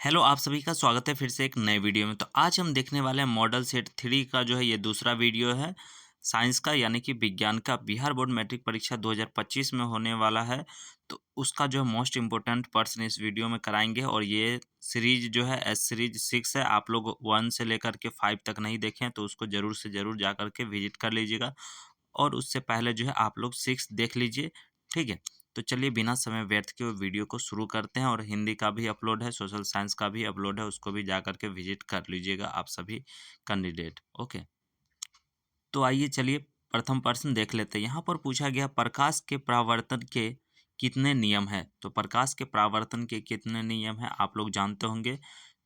Hello, आप सभी का स्वागत है फिर से एक नए वीडियो में। तो आज हम देखने वाले हैं मॉडल सेट 3 का जो है ये दूसरा वीडियो है। साइंस का यानी कि विज्ञान का बिहार बोर्ड मैट्रिक परीक्षा 2025 में होने वाला है। तो उसका जो है मोस्ट इम्पोर्टेंट पर्सन इस वीडियो में कराएंगे और ये सीरीज जो है एस सीरीज 6 है। आप लोग 1 से लेकर के 5 तक नहीं देखें तो उसको ज़रूर से ज़रूर जा कर के विजिट कर लीजिएगा और उससे पहले जो है आप लोग 6 देख लीजिए, ठीक है? तो चलिए बिना समय व्यर्थ किए वीडियो को शुरू करते हैं और हिंदी का भी अपलोड है, सोशल साइंस का भी अपलोड है, उसको भी जा कर के विजिट कर लीजिएगा आप सभी कैंडिडेट, ओके। तो आइए चलिए प्रथम प्रश्न देख लेते हैं। यहाँ पर पूछा गया प्रकाश के परावर्तन के कितने नियम हैं? तो प्रकाश के परावर्तन के कितने नियम हैं आप लोग जानते होंगे,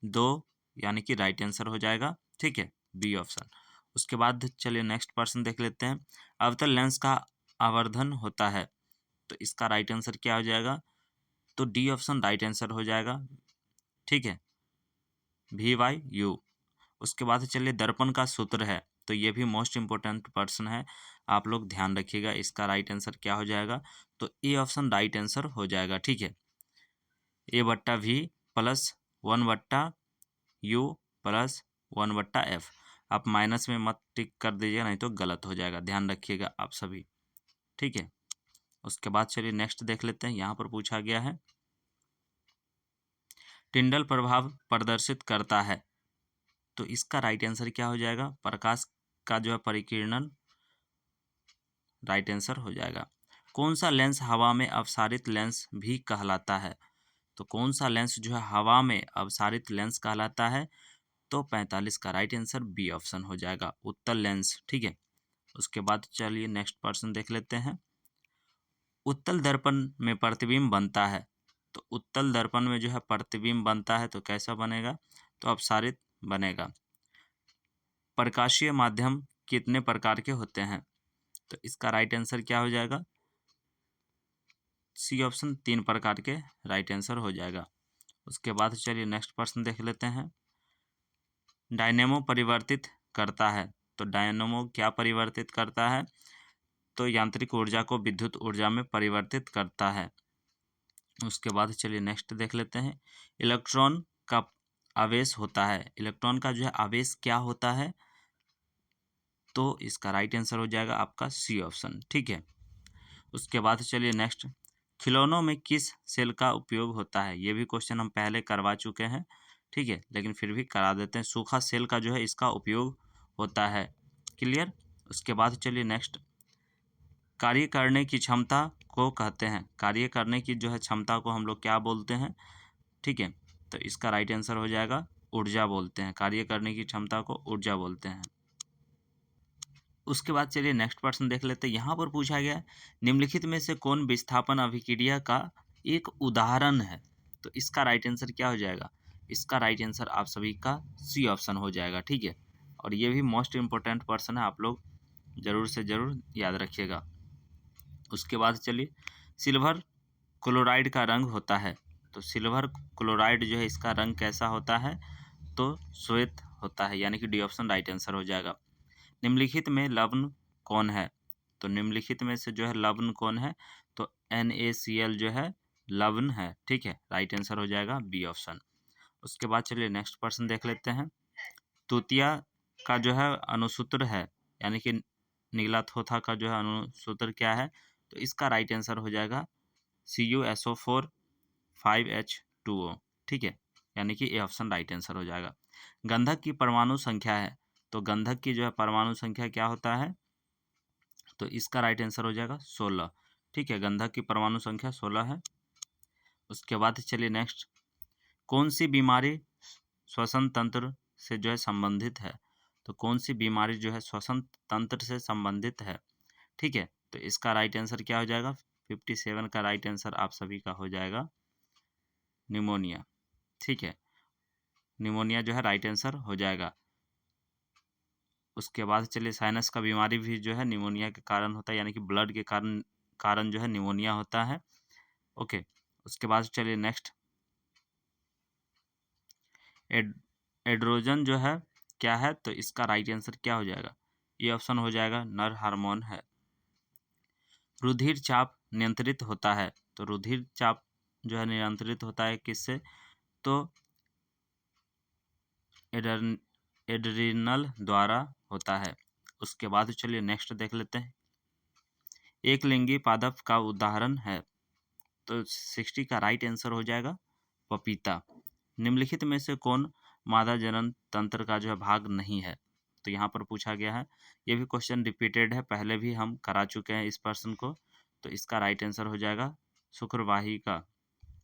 2 यानी कि राइट आंसर हो जाएगा, ठीक है, बी ऑप्शन। उसके बाद चलिए नेक्स्ट प्रश्न देख लेते हैं। अवतल लेंस का आवर्धन होता है, तो इसका राइट आंसर क्या हो जाएगा? तो डी ऑप्शन राइट आंसर हो जाएगा, ठीक है, VYU। उसके बाद चलिए दर्पण का सूत्र है, तो ये भी मोस्ट इम्पोर्टेंट पर्सन है, आप लोग ध्यान रखिएगा इसका राइट आंसर क्या हो जाएगा? तो ए ऑप्शन राइट आंसर हो जाएगा, ठीक है, A/V plus 1/U plus 1/F। आप माइनस में मत टिक कर दीजिएगा, नहीं तो गलत हो जाएगा, ध्यान रखिएगा आप सभी, ठीक है। उसके बाद चलिए नेक्स्ट देख लेते हैं। यहाँ पर पूछा गया है टिंडल प्रभाव प्रदर्शित करता है, तो इसका राइट आंसर क्या हो जाएगा? प्रकाश का जो है परिकिरणन राइट आंसर हो जाएगा। कौन सा लेंस हवा में अपसारित लेंस भी कहलाता है? तो कौन सा लेंस जो है हवा में अपसारित लेंस कहलाता है? तो 45 का राइट आंसर बी ऑप्शन हो जाएगा, उत्तल लेंस, ठीक है। उसके बाद चलिए नेक्स्ट प्रश्न देख लेते हैं। उत्तल दर्पण में प्रतिबिंब बनता है, तो उत्तल दर्पण में जो है प्रतिबिंब बनता है तो कैसा बनेगा? तो अपसारित बनेगा। प्रकाशीय माध्यम कितने प्रकार के होते हैं? तो इसका राइट आंसर क्या हो जाएगा? सी ऑप्शन 3 प्रकार के राइट आंसर हो जाएगा। उसके बाद चलिए नेक्स्ट प्रश्न देख लेते हैं। डायनेमो परिवर्तित करता है, तो डायनेमो क्या परिवर्तित करता है? तो यांत्रिक ऊर्जा को विद्युत ऊर्जा में परिवर्तित करता है। उसके बाद चलिए नेक्स्ट देख लेते हैं। इलेक्ट्रॉन का आवेश होता है, इलेक्ट्रॉन का जो है आवेश क्या होता है? तो इसका राइट आंसर हो जाएगा आपका सी ऑप्शन, ठीक है। उसके बाद चलिए नेक्स्ट, खिलौनों में किस सेल का उपयोग होता है? ये भी क्वेश्चन हम पहले करवा चुके हैं, ठीक है, लेकिन फिर भी करा देते हैं। सूखा सेल का जो है इसका उपयोग होता है, क्लियर। उसके बाद चलिए नेक्स्ट, कार्य करने की क्षमता को कहते हैं, कार्य करने की जो है क्षमता को हम लोग क्या बोलते हैं? ठीक है, तो इसका राइट आंसर हो जाएगा ऊर्जा बोलते हैं, कार्य करने की क्षमता को ऊर्जा बोलते हैं। उसके बाद चलिए नेक्स्ट प्रश्न देख लेते हैं। यहाँ पर पूछा गया निम्नलिखित में से कौन विस्थापन अभिक्रिया का एक उदाहरण है? तो इसका राइट आंसर क्या हो जाएगा? इसका राइट आंसर आप सभी का सी ऑप्शन हो जाएगा, ठीक है। और ये भी मोस्ट इम्पोर्टेंट पर्सन है, आप लोग ज़रूर से ज़रूर याद रखिएगा। उसके बाद चलिए, सिल्वर क्लोराइड का रंग होता है, तो सिल्वर क्लोराइड जो है इसका रंग कैसा होता है? तो श्वेत होता है, यानी कि डी ऑप्शन राइट आंसर हो जाएगा। निम्नलिखित में लवण कौन है? तो निम्नलिखित में से जो है लवण कौन है? तो NaCl जो है लवण है, ठीक है, राइट आंसर हो जाएगा बी ऑप्शन। उसके बाद चलिए नेक्स्ट प्रश्न देख लेते हैं। तूतिया का जो है अनुसूत्र है, यानी कि नीला थोथा का जो है अनुसूत्र क्या है? तो इसका राइट आंसर हो जाएगा CuSO4 5H2O, ठीक है, यानी कि ए ऑप्शन राइट आंसर हो जाएगा। गंधक की परमाणु संख्या है, तो गंधक की जो है परमाणु संख्या क्या होता है? तो इसका राइट आंसर हो जाएगा 16, ठीक है, गंधक की परमाणु संख्या 16 है। उसके बाद चलिए नेक्स्ट, कौन सी बीमारी श्वसन तंत्र से जो है संबंधित है? तो कौन सी बीमारी जो है श्वसन तंत्र से संबंधित है, ठीक है, तो इसका राइट आंसर क्या हो जाएगा? 57 का राइट आंसर आप सभी का हो जाएगा निमोनिया, ठीक है, निमोनिया जो है राइट आंसर हो जाएगा। उसके बाद चलिए साइनस का बीमारी भी जो है निमोनिया के कारण होता है, यानी कि ब्लड के कारण कारण जो है निमोनिया होता है, ओके। उसके बाद चलिए नेक्स्ट, एड एड्रोजन जो है क्या है? तो इसका राइट आंसर क्या हो जाएगा? ये ऑप्शन हो जाएगा नर हार्मोन है। रुधिर चाप नियंत्रित होता है, तो रुधिर चाप जो है नियंत्रित होता है किससे? तो एड्रिनल द्वारा होता है। उसके बाद चलिए नेक्स्ट देख लेते हैं। एक लिंगी पादप का उदाहरण है, तो 60 का राइट आंसर हो जाएगा पपीता। निम्नलिखित में से कौन मादा जनन तंत्र का जो है भाग नहीं है, तो यहाँ पर पूछा गया है। ये भी क्वेश्चन रिपीटेड है, पहले भी हम करा चुके हैं इस पर्सन को, तो इसका राइट आंसर हो जाएगा शुक्रवाही का।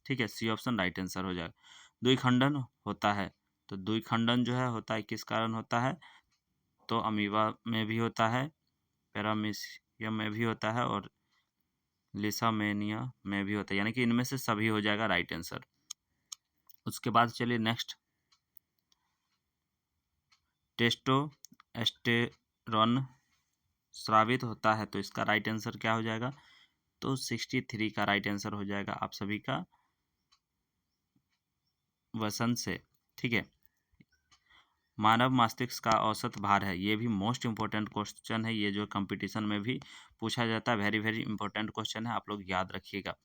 ठीक है, सी ऑप्शन राइट आंसर हो जाएगा। द्विखंडन होता है, तो द्विखंडन जो है होता है किस कारण होता है, तो अमीबा में भी होता है, पैरामीशियम में भी होता है और लिसामेनिया में भी होता है, यानी कि इनमें से सभी हो जाएगा राइट आंसर। उसके बाद चलिए नेक्स्ट, टेस्टोस्टेरोन स्रावित होता है, तो इसका राइट आंसर क्या हो जाएगा, तो 63 का राइट आंसर हो जाएगा आप सभी का वसंत से। ठीक है, मानव मस्तिष्क का औसत भार है, ये भी मोस्ट इंपॉर्टेंट क्वेश्चन है, ये जो कंपटीशन में भी पूछा जाता है, वेरी वेरी इंपॉर्टेंट क्वेश्चन है, आप लोग याद रखिएगा।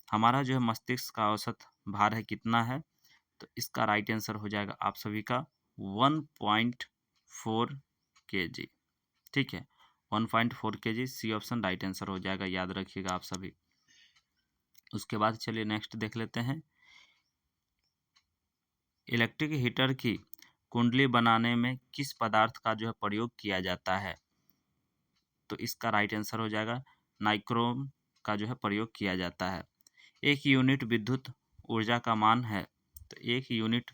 हमारा जो है मस्तिष्क का औसत भार है कितना है, तो इसका राइट आंसर हो जाएगा आप सभी का 1.4 kg। ठीक है, 1.4 kg, C option right answer हो जाएगा, याद रखिएगा आप सभी। उसके बाद चलिए नेक्स्ट देख लेते हैं। इलेक्ट्रिक हीटर की कुंडली बनाने में किस पदार्थ का जो है प्रयोग किया जाता है, तो इसका राइट आंसर हो जाएगा नाइक्रोम का जो है प्रयोग किया जाता है। एक यूनिट विद्युत ऊर्जा का मान है, तो एक यूनिट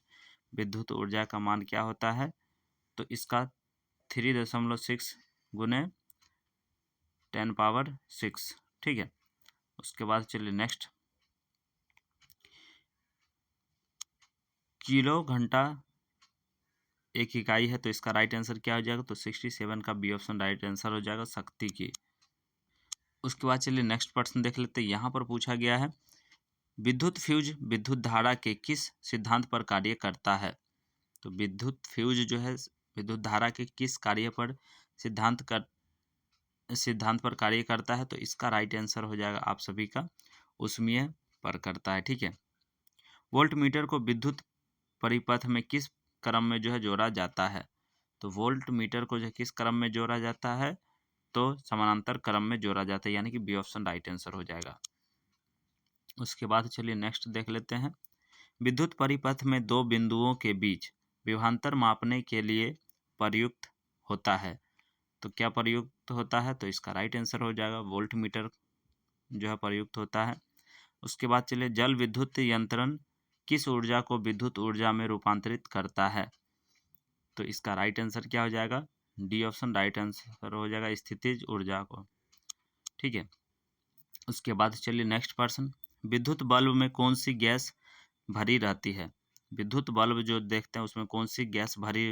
विद्युत ऊर्जा का मान क्या होता है, तो इसका 3.6 गुने 10⁻⁶। ठीक है, उसके बाद चलिए नेक्स्ट, किलो घंटा एक इकाई है, तो इसका राइट आंसर क्या हो जाएगा, तो 67 का बी ऑप्शन राइट आंसर हो जाएगा शक्ति की। उसके बाद चलिए नेक्स्ट प्रश्न देख लेते हैं। यहाँ पर पूछा गया है, विद्युत फ्यूज विद्युत धारा के किस सिद्धांत पर कार्य करता है, तो विद्युत फ्यूज जो है विद्युत धारा के किस कार्य पर सिद्धांत पर कार्य करता है, तो इसका राइट आंसर हो जाएगा आप सभी का ऊष्मीय पर करता है। ठीक है, वोल्ट मीटर को विद्युत परिपथ में किस क्रम में जो है जोड़ा जाता है, तो वोल्ट मीटर को जो है किस क्रम में जोड़ा जाता है, तो समानांतर क्रम में जोड़ा जाता है, यानी कि बी ऑप्शन राइट आंसर हो जाएगा। उसके बाद चलिए नेक्स्ट देख लेते हैं। विद्युत परिपथ में दो बिंदुओं के बीच विभवांतर मापने के लिए प्रयुक्त होता है, तो क्या प्रयुक्त होता है, तो इसका राइट आंसर हो जाएगा वोल्ट मीटर जो है प्रयुक्त होता है। उसके बाद चलिए, जल विद्युत यंत्रण किस ऊर्जा को विद्युत ऊर्जा में रूपांतरित करता है, तो इसका राइट आंसर क्या हो जाएगा, डी ऑप्शन राइट आंसर हो जाएगा स्थितिज ऊर्जा को। ठीक है, उसके बाद चलिए नेक्स्ट प्रश्न, विद्युत बल्ब में कौन सी गैस भरी रहती है, विद्युत बल्ब जो देखते हैं उसमें कौन सी गैस भरी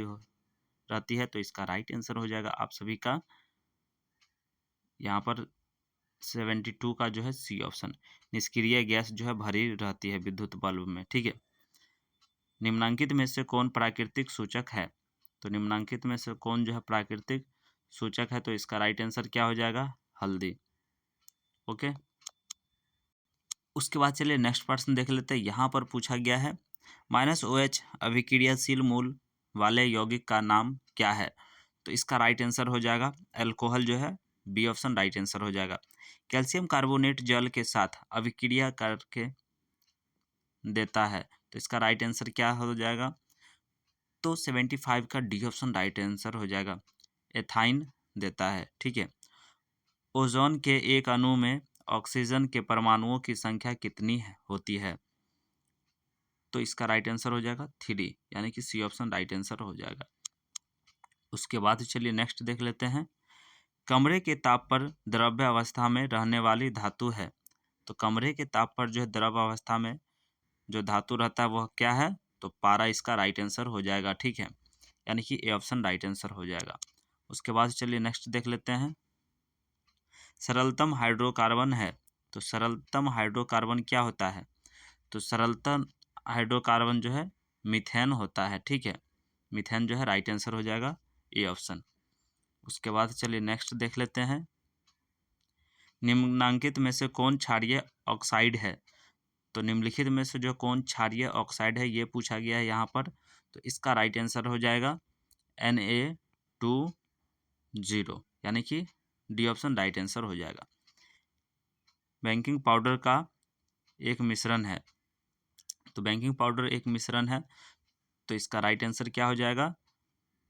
रहती है, तो इसका राइट आंसर हो जाएगा आप सभी का यहाँ पर 72 का जो है सी ऑप्शन, निष्क्रिय गैस जो है भरी रहती है विद्युत बल्ब में। ठीक है, निम्नांकित में से कौन प्राकृतिक सूचक है, तो निम्नांकित में से कौन जो है प्राकृतिक सूचक है, तो इसका राइट आंसर क्या हो जाएगा, हल्दी। ओके, उसके बाद चलिए नेक्स्ट प्रश्न देख लेते हैं। यहाँ पर पूछा गया है, -OH अभिक्रियाशील मूल वाले यौगिक का नाम क्या है, तो इसका राइट आंसर हो जाएगा अल्कोहल जो है, बी ऑप्शन राइट आंसर हो जाएगा। कैल्शियम कार्बोनेट जल के साथ अभिक्रिया करके देता है, तो इसका राइट आंसर क्या हो जाएगा, तो 75 का डी ऑप्शन राइट आंसर हो जाएगा, एथाइन देता है। ठीक है, ओजोन के एक अणु में ऑक्सीजन के परमाणुओं की संख्या कितनी होती है, तो इसका राइट आंसर हो जाएगा 3, यानी कि सी ऑप्शन राइट आंसर हो जाएगा। उसके बाद चलिए नेक्स्ट देख लेते हैं। कमरे के ताप पर द्रव्य अवस्था में रहने वाली धातु है, तो कमरे के ताप पर जो है द्रव्य अवस्था में जो धातु रहता है वह क्या है, तो पारा इसका राइट आंसर हो जाएगा। ठीक है, यानी कि ए ऑप्शन राइट आंसर हो जाएगा। उसके बाद चलिए नेक्स्ट देख लेते हैं। सरलतम हाइड्रोकार्बन है, तो सरलतम हाइड्रोकार्बन क्या होता है, तो सरलतम हाइड्रोकार्बन जो है मीथेन होता है। ठीक है, मीथेन जो है राइट आंसर हो जाएगा ए ऑप्शन। उसके बाद चलिए नेक्स्ट देख लेते हैं। निम्नांकित में से कौन क्षारीय ऑक्साइड है, तो निम्नलिखित में से जो कौन क्षारीय ऑक्साइड है ये पूछा गया है यहाँ पर। तो इसका राइट आंसर हो जाएगा Na2O, यानी कि डी ऑप्शन राइट आंसर हो जाएगा। बेकिंग पाउडर का एक मिश्रण है, तो बेकिंग पाउडर एक मिश्रण है, तो इसका राइट आंसर क्या हो जाएगा,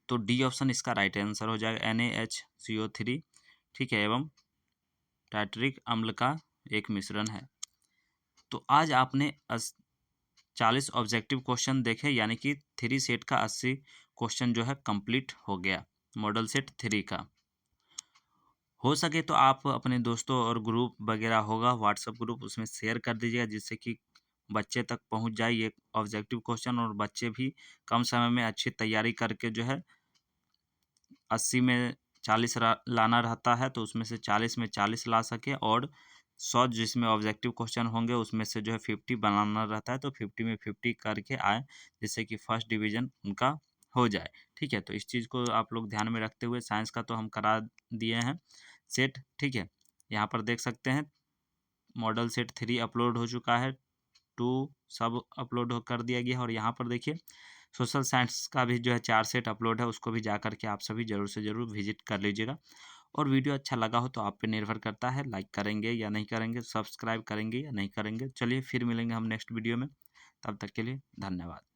तो डी ऑप्शन इसका राइट आंसर हो जाएगा NaHCO3, ठीक है, एवं टार्टरिक अम्ल का एक मिश्रण है। तो आज आपने 40 ऑब्जेक्टिव क्वेश्चन देखे, यानी कि 3 सेट का 80 क्वेश्चन जो है कंप्लीट हो गया मॉडल सेट 3 का। हो सके तो आप अपने दोस्तों और ग्रुप वगैरह होगा व्हाट्सएप ग्रुप, उसमें शेयर कर दीजिएगा जिससे कि बच्चे तक पहुंच जाए ये ऑब्जेक्टिव क्वेश्चन, और बच्चे भी कम समय में अच्छी तैयारी करके जो है 80 में 40 लाना रहता है, तो उसमें से 40 में 40 ला सके, और 100 जिसमें ऑब्जेक्टिव क्वेश्चन होंगे उसमें से जो है 50 बनाना रहता है, तो 50 में 50 करके आए, जिससे कि फर्स्ट डिवीज़न उनका हो जाए। ठीक है, तो इस चीज़ को आप लोग ध्यान में रखते हुए, साइंस का तो हम करा दिए हैं सेट, ठीक है, यहाँ पर देख सकते हैं मॉडल सेट 3 अपलोड हो चुका है, 2 सब अपलोड कर दिया गया है, और यहाँ पर देखिए सोशल साइंस का भी जो है 4 सेट अपलोड है, उसको भी जा करके आप सभी ज़रूर से ज़रूर विजिट कर लीजिएगा। और वीडियो अच्छा लगा हो तो आप पे निर्भर करता है लाइक करेंगे या नहीं करेंगे, सब्सक्राइब करेंगे या नहीं करेंगे। चलिए फिर मिलेंगे हम नेक्स्ट वीडियो में, तब तक के लिए धन्यवाद।